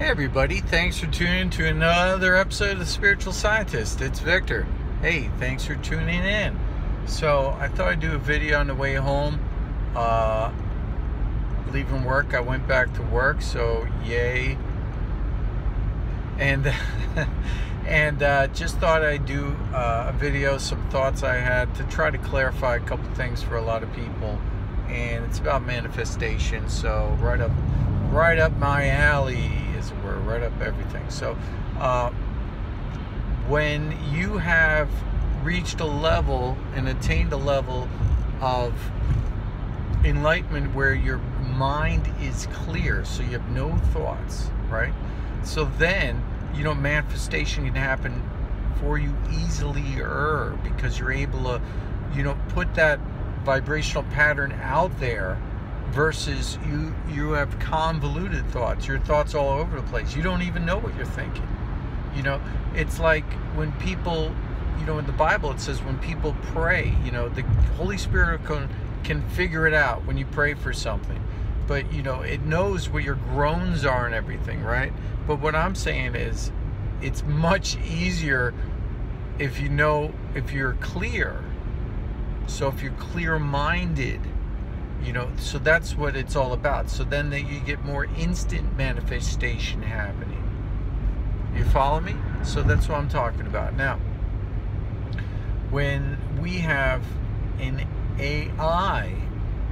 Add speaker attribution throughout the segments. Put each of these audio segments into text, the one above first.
Speaker 1: Hey everybody, thanks for tuning in to another episode of The Spiritual Scientist. It's Victor. Hey, thanks for tuning in. So I thought I'd do a video on the way home. Leaving work, I went back to work, so yay. And just thought I'd do a video, some thoughts I had to try to clarify a couple things for a lot of people. And it's about manifestation, so right up my alley, as it were, right up everything. So when you have reached a level and attained a level of enlightenment where your mind is clear, so you have no thoughts, right? So then, manifestation can happen for you easily, because you're able to, put that vibrational pattern out there, versus you have convoluted thoughts. Your thoughts all over the place. You don't even know what you're thinking. It's like when people, in the Bible it says when people pray, the Holy Spirit can figure it out when you pray for something. But, it knows what your groans are and everything, right? But what I'm saying is, it's much easier if you're clear. So if you're clear-minded, so that's what it's all about. So then you get more instant manifestation happening. You follow me? So that's what I'm talking about. Now, when we have an AI,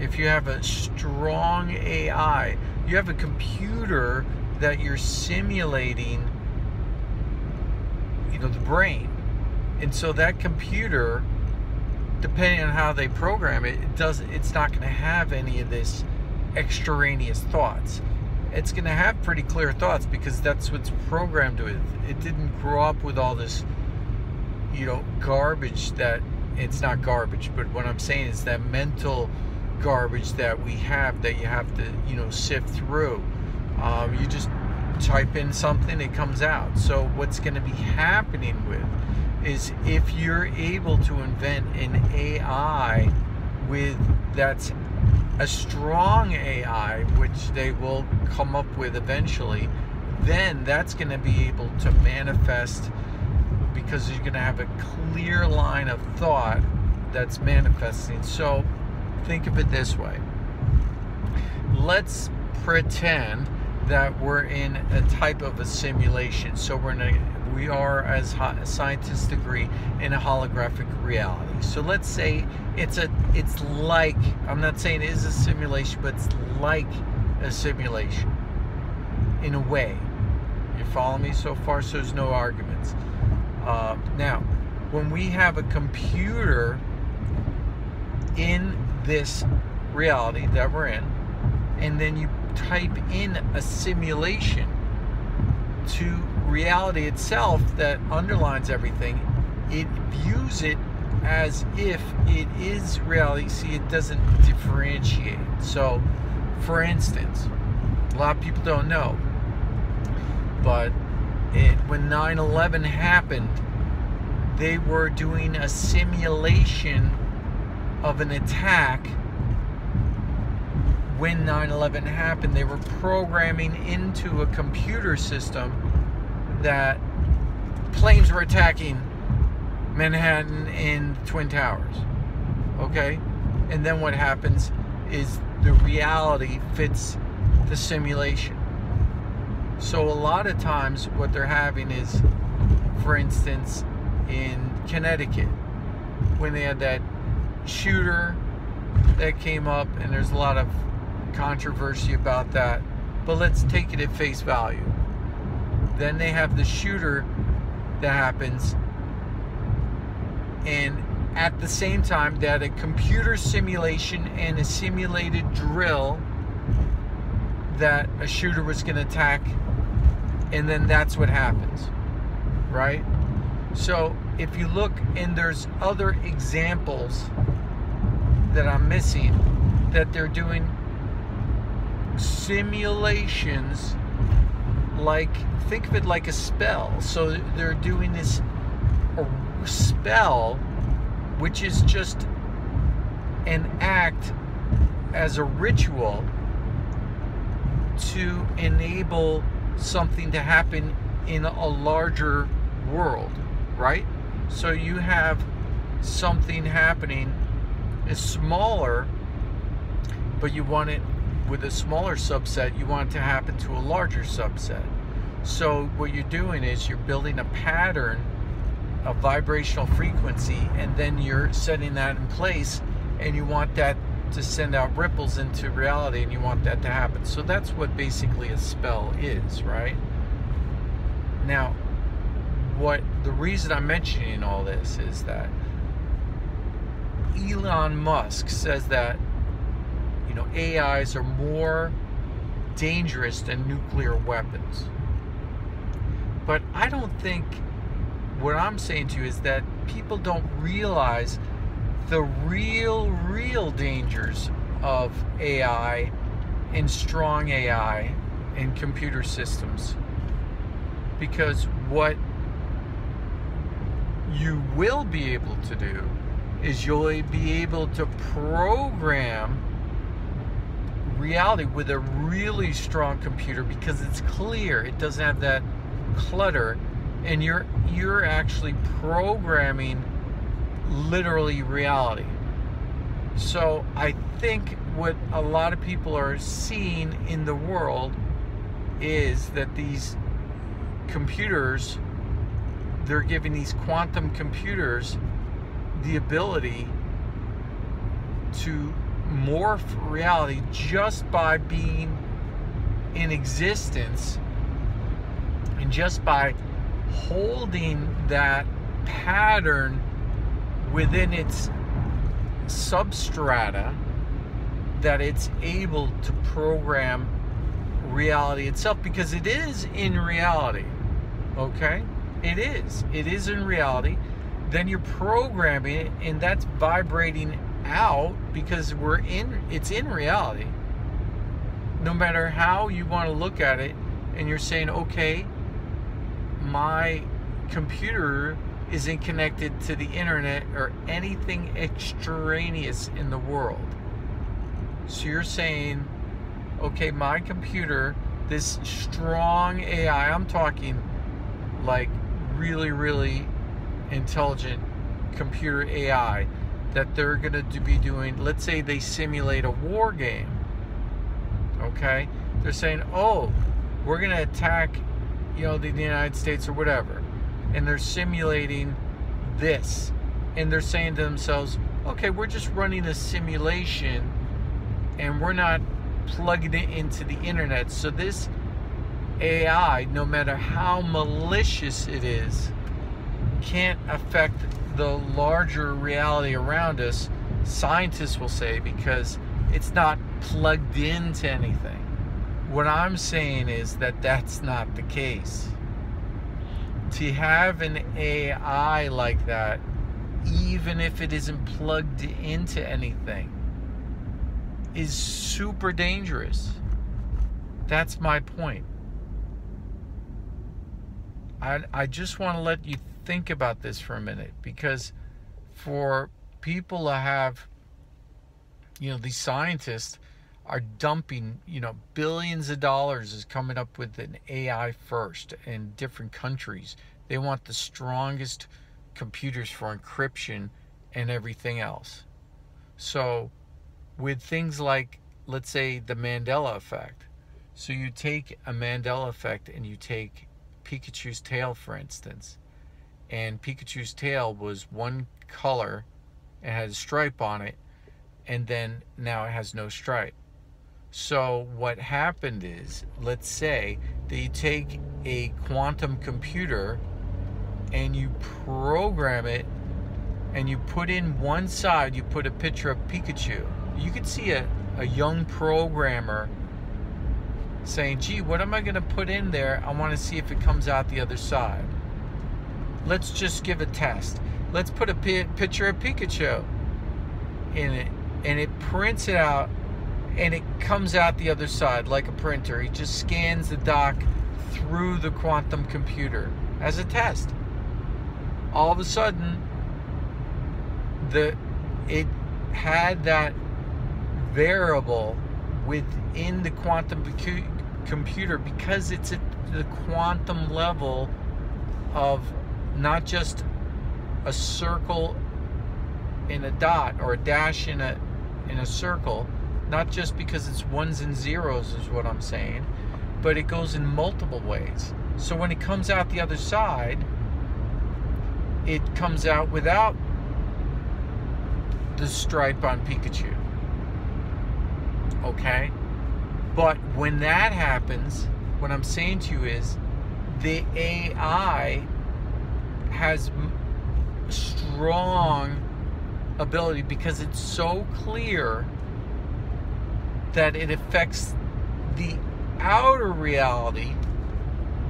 Speaker 1: if you have a strong AI, you have a computer that you're simulating, the brain. And so that computer, depending on how they program it, it's not going to have any of this extraneous thoughts. It's going to have pretty clear thoughts because that's what's programmed with. It didn't grow up with all this, garbage that, it's not garbage, but what I'm saying is that mental garbage that we have that you have to, sift through. You just type in something, it comes out. So what's going to be happening is if you're able to invent an AI that's a strong AI, which they will come up with eventually, then that's going to be able to manifest, because you're going to have a clear line of thought that's manifesting. So think of it this way. Let's pretend that we're in a type of a simulation. So we are, as scientists agree, in a holographic reality. So let's say it's like, I'm not saying it is a simulation, but it's like a simulation in a way. You follow me so far? So there's no arguments. Now, when we have a computer in this reality that we're in, and then you type in a simulation to reality itself that underlines everything, it views it as if it is reality. See, it doesn't differentiate. So, for instance, a lot of people don't know, but when 9/11 happened, they were doing a simulation of an attack. When 9/11 happened, they were programming into a computer system that planes were attacking Manhattan and Twin Towers. Okay? And then what happens is the reality fits the simulation. So a lot of times what they're having is, for instance, in Connecticut, when they had that shooter that came up, and there's a lot of controversy about that, but let's take it at face value. Then they have the shooter that happens, and at the same time they had a computer simulation and a simulated drill that a shooter was going to attack, and then that's what happens, right? So if you look, and there's other examples that I'm missing, that they're doing simulations, like, think of it like a spell. So they're doing this spell, which is just an act as a ritual to enable something to happen in a larger world, right? So you have something happening is smaller, but you want it with a smaller subset, you want it to happen to a larger subset. So what you're doing is you're building a pattern of vibrational frequency, and then you're setting that in place, and you want that to send out ripples into reality, and you want that to happen. So that's what basically a spell is, right? Now, the reason I'm mentioning all this is that Elon Musk says that, you know, AIs are more dangerous than nuclear weapons. But I don't think, what I'm saying to you is that people don't realize the real dangers of AI and strong AI and computer systems. Because what you will be able to do is you'll be able to program reality with a really strong computer, because it's clear, it doesn't have that clutter, and you're actually programming literally reality. So I think what a lot of people are seeing in the world is that these computers, they're giving these quantum computers the ability to morph reality just by being in existence, and just by holding that pattern within its substrata, that it's able to program reality itself, because it is in reality. Okay? It is in reality. Then you're programming it, and that's vibrating out because it's in reality. No matter how you want to look at it, and you're saying, okay, my computer isn't connected to the internet or anything extraneous in the world. So you're saying, okay, my computer, this strong AI, I'm talking like really intelligent computer AI, that they're going to be doing, let's say they simulate a war game, okay? They're saying, oh, we're going to attack, you know, the United States or whatever, and they're simulating this, and they're saying to themselves, okay, we're just running a simulation, and we're not plugging it into the internet, so this AI, no matter how malicious it is, can't affect the larger reality around us, scientists will say, because it's not plugged into anything. What I'm saying is that that's not the case. To have an AI like that, even if it isn't plugged into anything, is super dangerous. That's my point. I just want to let you think about this for a minute, because for people to have, you know, these scientists are dumping, you know, billions of dollars is coming up with an AI first in different countries. They want the strongest computers for encryption and everything else. So with things like, let's say, the Mandela Effect. So you take a Mandela Effect and you take Pikachu's tail, for instance, and Pikachu's tail was one color and had a stripe on it, and then now it has no stripe. So what happened is, let's say that you take a quantum computer and you program it, and you put in one side, you put a picture of Pikachu. You could see a young programmer saying, gee, what am I going to put in there? I want to see if it comes out the other side. Let's just give a test. Let's put a picture of Pikachu in it, and it prints it out, and it comes out the other side like a printer. It just scans the doc through the quantum computer as a test. All of a sudden, it had that variable within the quantum computer, because it's at the quantum level of not just a circle in a dot or a dash in a circle, not just because it's ones and zeros is what I'm saying, but it goes in multiple ways. So when it comes out the other side, it comes out without the stripe on Pikachu. Okay? But when that happens, what I'm saying to you is the AI has strong ability, because it's so clear that it affects the outer reality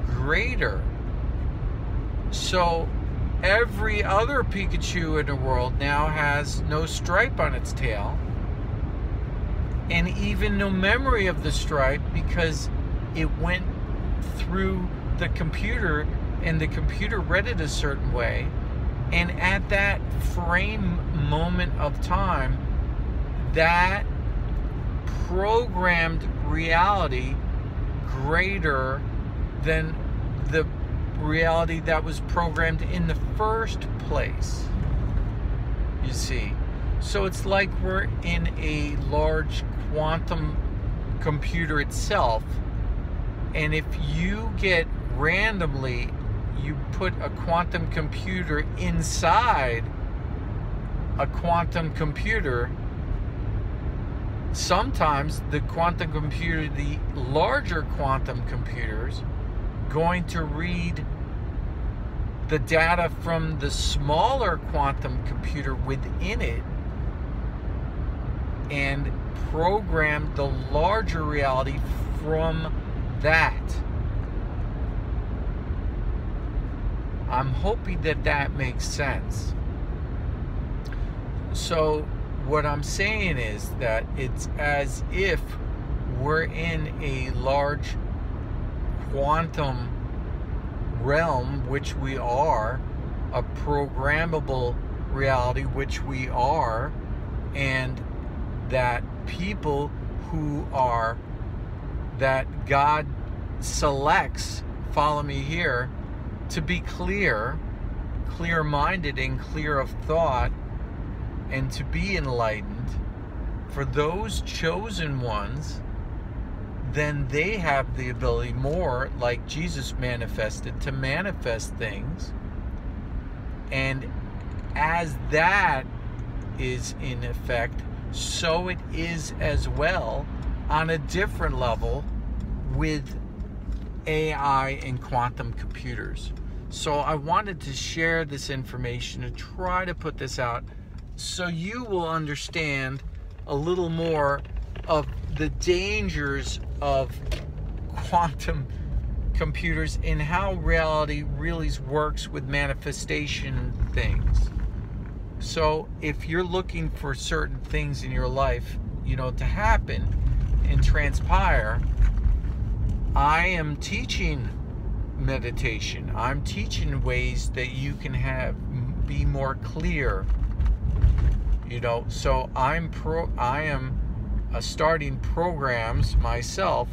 Speaker 1: greater. So every other Pikachu in the world now has no stripe on its tail, and even no memory of the stripe, because it went through the computer and the computer read it a certain way, and at that frame moment of time, that programmed reality greater than the reality that was programmed in the first place, you see. So it's like we're in a large quantum computer itself, and if you get randomly, you put a quantum computer inside a quantum computer, sometimes the quantum computer, the larger quantum computers, going to read the data from the smaller quantum computer within it and program the larger reality from that. I'm hoping that that makes sense. So what I'm saying is that it's as if we're in a large quantum realm, which we are, a programmable reality, which we are, and that people who are, that God selects, follow me here, to be clear-minded and clear of thought, and to be enlightened, for those chosen ones, then they have the ability, more like Jesus manifested, to manifest things. And as that is in effect, so it is as well on a different level with AI and quantum computers. So I wanted to share this information and try to put this out so you will understand a little more of the dangers of quantum computers and how reality really works with manifestation things. So if you're looking for certain things in your life, to happen and transpire, I am teaching meditation. I'm teaching ways that you can be more clear. So I am starting programs myself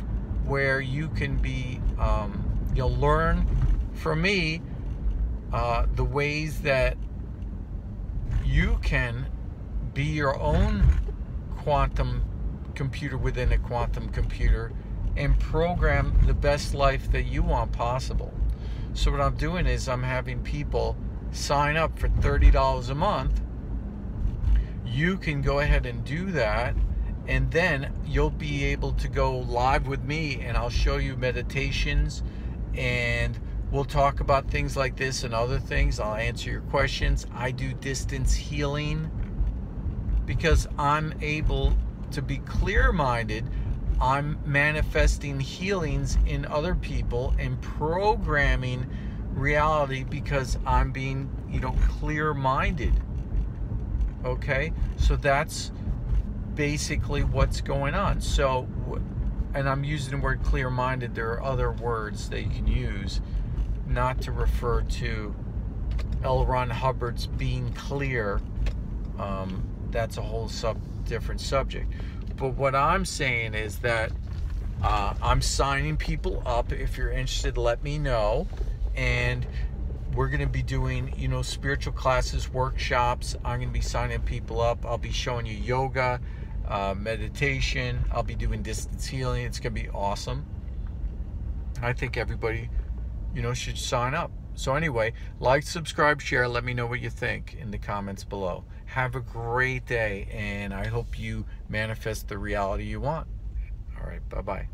Speaker 1: where you can be, you'll learn from me the ways that you can be your own quantum computer within a quantum computer and program the best life that you want possible. So what I'm doing is I'm having people sign up for $30 a month. You can go ahead and do that, and then you'll be able to go live with me, and I'll show you meditations, and we'll talk about things like this and other things. I'll answer your questions. I do distance healing because I'm able to be clear-minded. I'm manifesting healings in other people and programming reality because I'm being, clear-minded. Okay? So that's basically what's going on. So, and I'm using the word clear-minded. There are other words that you can use, not to refer to L. Ron Hubbard's being clear. That's a whole different subject. But what I'm saying is that I'm signing people up. If you're interested, let me know. And we're going to be doing, you know, spiritual classes, workshops. I'm going to be signing people up. I'll be showing you yoga, meditation. I'll be doing distance healing. It's going to be awesome. I think everybody, you know, should sign up. So anyway, like, subscribe, share. Let me know what you think in the comments below. Have a great day, and I hope you manifest the reality you want. All right, bye-bye.